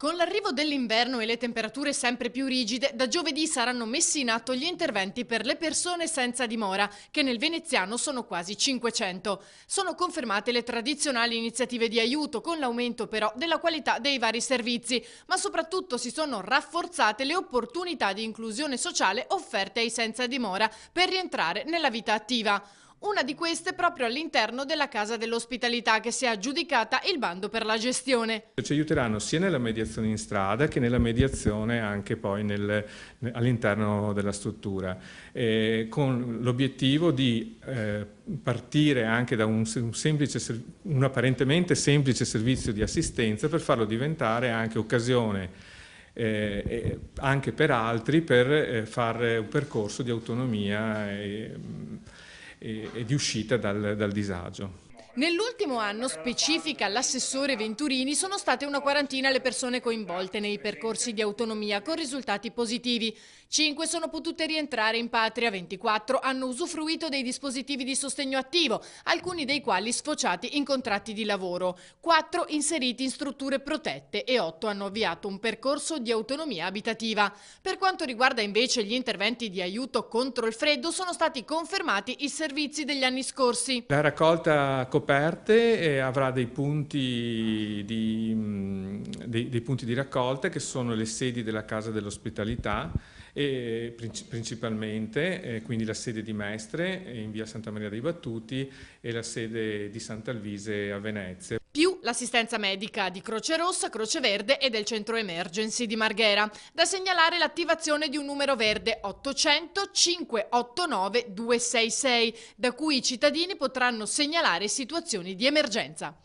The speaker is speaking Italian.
Con l'arrivo dell'inverno e le temperature sempre più rigide, da giovedì saranno messi in atto gli interventi per le persone senza dimora, che nel veneziano sono quasi 500. Sono confermate le tradizionali iniziative di aiuto, con l'aumento però della qualità dei vari servizi, ma soprattutto si sono rafforzate le opportunità di inclusione sociale offerte ai senza dimora per rientrare nella vita attiva. Una di queste proprio all'interno della Casa dell'Ospitalità, che si è aggiudicata il bando per la gestione. Ci aiuteranno sia nella mediazione in strada che nella mediazione anche poi all'interno della struttura, con l'obiettivo di partire anche da un apparentemente semplice servizio di assistenza per farlo diventare anche occasione anche per altri per fare un percorso di autonomia e di uscita dal disagio. Nell'ultimo anno, specifica l'assessore Venturini, sono state una quarantina le persone coinvolte nei percorsi di autonomia con risultati positivi. 5 sono potute rientrare in patria, 24 hanno usufruito dei dispositivi di sostegno attivo, alcuni dei quali sfociati in contratti di lavoro, 4 inseriti in strutture protette e 8 hanno avviato un percorso di autonomia abitativa. Per quanto riguarda invece gli interventi di aiuto contro il freddo, sono stati confermati i servizi degli anni scorsi. La raccolta coperte avrà dei punti di raccolta che sono le sedi della Casa dell'Ospitalità e principalmente, quindi la sede di Mestre in via Santa Maria dei Battuti e la sede di Sant'Alvise a Venezia. Più l'assistenza medica di Croce Rossa, Croce Verde e del centro emergency di Marghera. Da segnalare l'attivazione di un numero verde 800 589 266, da cui i cittadini potranno segnalare situazioni di emergenza.